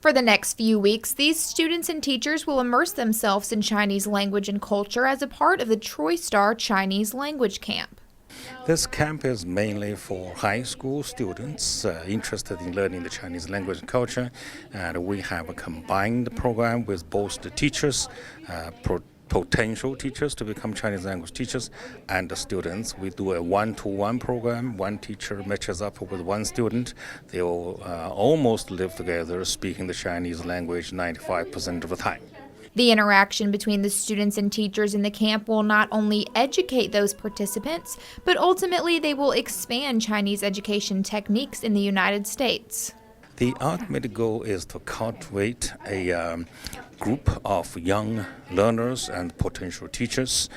For the next few weeks, these students and teachers will immerse themselves in Chinese language and culture as a part of the TroyStar Chinese Language Camp. This camp is mainly for high school students interested in learning the Chinese language and culture, and we have a combined program with both the teachers, potential teachers to become Chinese language teachers, and the students. We do a one-to-one program. One teacher matches up with one student. They will almost live together speaking the Chinese language 95% of the time. The interaction between the students and teachers in the camp will not only educate those participants, but ultimately they will expand Chinese education techniques in the United States. The ultimate goal is to cultivate a group of young learners and potential teachers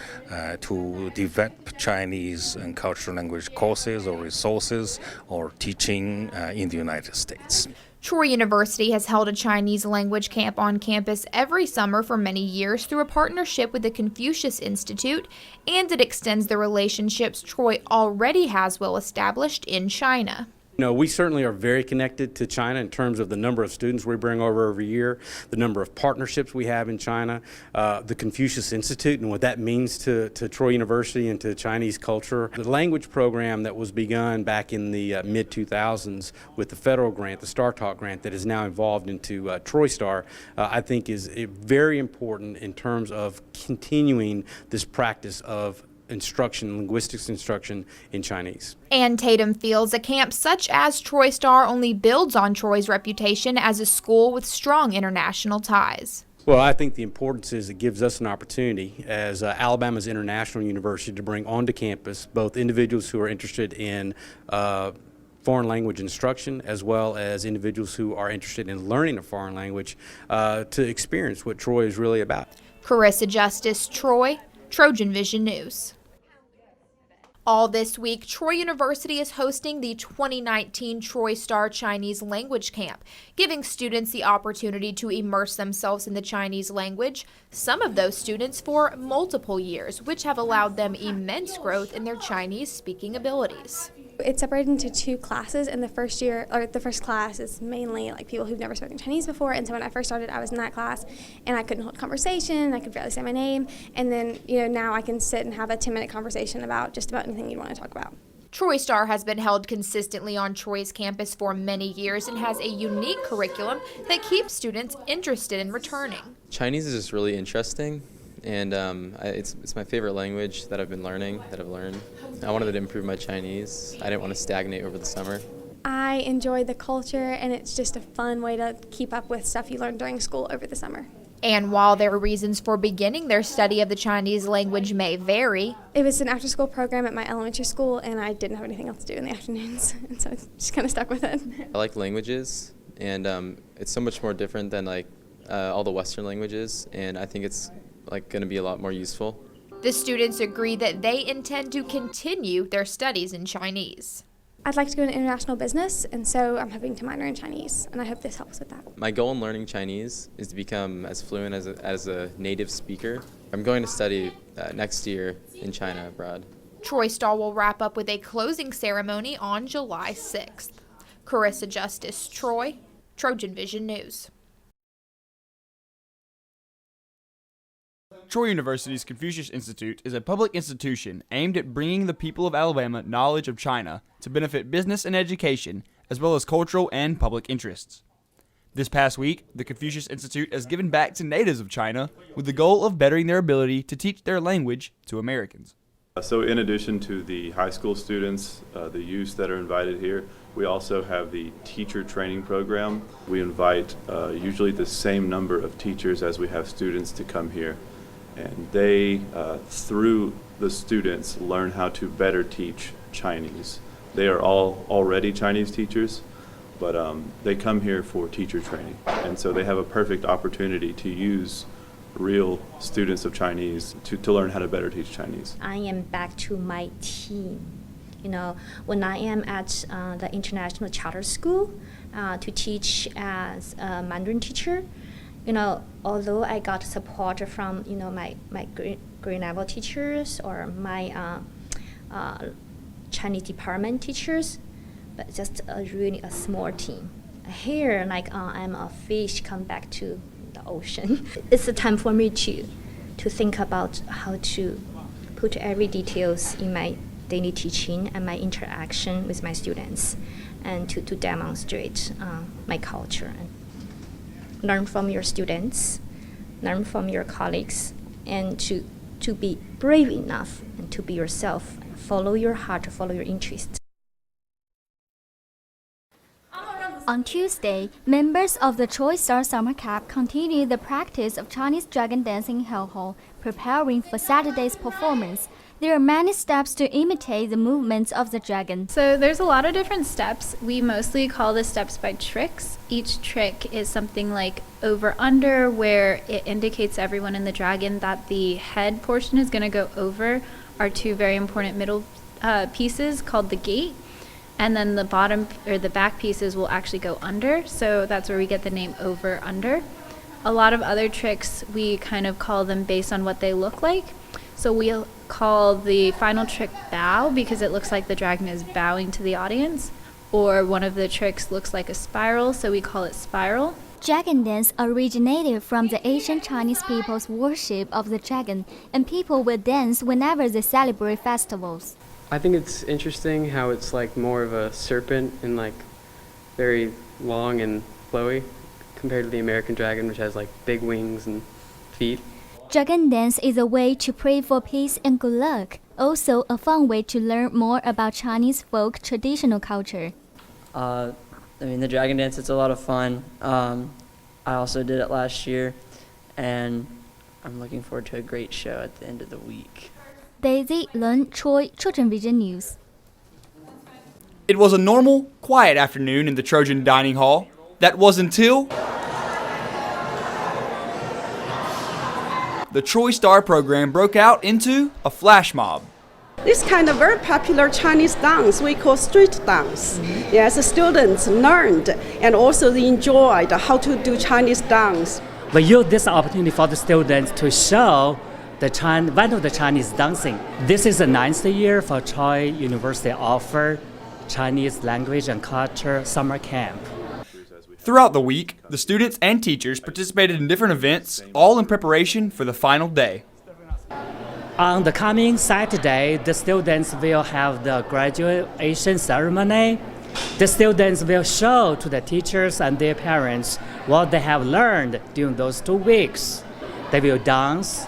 to develop Chinese and cultural language courses or resources or teaching in the United States. Troy University has held a Chinese language camp on campus every summer for many years through a partnership with the Confucius Institute, and it extends the relationships Troy already has well established in China. We certainly are very connected to China in terms of the number of students we bring over every year, the number of partnerships we have in China, the Confucius Institute and what that means to Troy University and to Chinese culture. The language program that was begun back in the mid-2000s with the federal grant, the StarTalk grant, that is now evolved into TroyStar, I think is very important in terms of continuing this practice of linguistics instruction in Chinese. And Tatum feels a camp such as TroyStar only builds on Troy's reputation as a school with strong international ties. Well, I think the importance is it gives us an opportunity as Alabama's international university to bring onto campus both individuals who are interested in foreign language instruction as well as individuals who are interested in learning a foreign language to experience what Troy is really about. Carissa Justice, Troy, Trojan Vision News. All this week, Troy University is hosting the 2019 TroyStar Chinese Language Camp, giving students the opportunity to immerse themselves in the Chinese language, some of those students for multiple years, which have allowed them immense growth in their Chinese speaking abilities. It's separated into two classes, and the first class is mainly like people who've never spoken Chinese before, and so when I first started I was in that class and I couldn't hold conversation, I could barely say my name, and then now I can sit and have a 10-minute conversation about just about anything you'd want to talk about. TroyStar has been held consistently on Troy's campus for many years and has a unique curriculum that keeps students interested in returning. Chinese is just really interesting. And it's my favorite language that I've learned. I wanted to improve my Chinese. I didn't want to stagnate over the summer. I enjoy the culture, and it's just a fun way to keep up with stuff you learned during school over the summer. And while their reasons for beginning their study of the Chinese language may vary, it was an after-school program at my elementary school, and I didn't have anything else to do in the afternoons, and so I just kind of stuck with it. I like languages, and it's so much more different than all the Western languages, and I think it's going to be a lot more useful. The students agree that they intend to continue their studies in Chinese. I'd like to go into international business, and so I'm hoping to minor in Chinese, and I hope this helps with that. My goal in learning Chinese is to become as fluent as a native speaker. I'm going to study next year in China abroad. TroyStar will wrap up with a closing ceremony on July 6th. Carissa Justice, Troy, Trojan Vision News. Troy University's Confucius Institute is a public institution aimed at bringing the people of Alabama knowledge of China to benefit business and education, as well as cultural and public interests. This past week, the Confucius Institute has given back to natives of China with the goal of bettering their ability to teach their language to Americans. So in addition to the high school students, the youths that are invited here, we also have the teacher training program. We invite usually the same number of teachers as we have students to come here. And they, through the students, learn how to better teach Chinese. They are all already Chinese teachers, but they come here for teacher training. And so they have a perfect opportunity to use real students of Chinese to learn how to better teach Chinese. I am back to my team. When I am at the International Charter School to teach as a Mandarin teacher, although I got support from, my grade level teachers or my Chinese department teachers, but just really a small team. here, like I'm a fish come back to the ocean. It's a time for me to think about how to put every details in my daily teaching and my interaction with my students, and to demonstrate my culture. And learn from your students, learn from your colleagues, and to be brave enough and to be yourself, follow your heart, follow your interests. On Tuesday, members of the Troy Star Summer Camp continued the practice of Chinese dragon dancing in Hill Hall, preparing for Saturday's performance. There are many steps to imitate the movements of the dragon. So there's a lot of different steps. We mostly call the steps by tricks. Each trick is something like over under, where it indicates everyone in the dragon that the head portion is going to go over our two very important middle pieces called the gate. And then the bottom or the back pieces will actually go under. So that's where we get the name over under. A lot of other tricks, we kind of call them based on what they look like. So we'll call the final trick bow because it looks like the dragon is bowing to the audience. Or one of the tricks looks like a spiral, so we call it spiral. Dragon dance originated from the ancient Chinese people's worship of the dragon, and people will dance whenever they celebrate festivals. I think it's interesting how it's like more of a serpent and like very long and flowy compared to the American dragon, which has like big wings and feet. Dragon dance is a way to pray for peace and good luck, also a fun way to learn more about Chinese folk traditional culture. The dragon dance, it's a lot of fun. I also did it last year, and I'm looking forward to a great show at the end of the week. Daisy Lun, Troy, Children Vision News. It was a normal, quiet afternoon in the Trojan Dining Hall. That was until the Troy Star program broke out into a flash mob. This kind of very popular Chinese dance we call street dance. Yes, the students learned and also they enjoyed how to do Chinese dance. We use this opportunity for the students to show one of the Chinese dancing. This is the 9th year for Troy University offer Chinese language and culture summer camp. Throughout the week, the students and teachers participated in different events, all in preparation for the final day. On the coming Saturday, the students will have the graduation ceremony. The students will show to the teachers and their parents what they have learned during those 2 weeks. They will dance,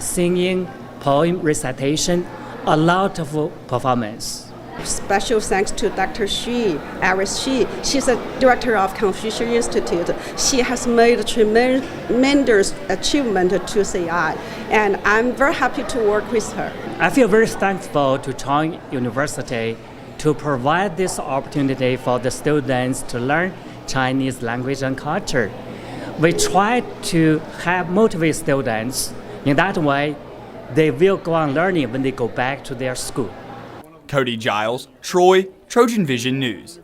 singing, poem recitation, a lot of performance. Special thanks to Dr. Xu, Iris Xu. She's the director of Confucius Institute. She has made a tremendous achievement to CI, and I'm very happy to work with her. I feel very thankful to Troy University to provide this opportunity for the students to learn Chinese language and culture. We try to motivate students. In that way, they will go on learning when they go back to their school. Cody Giles, Troy, Trojan Vision News.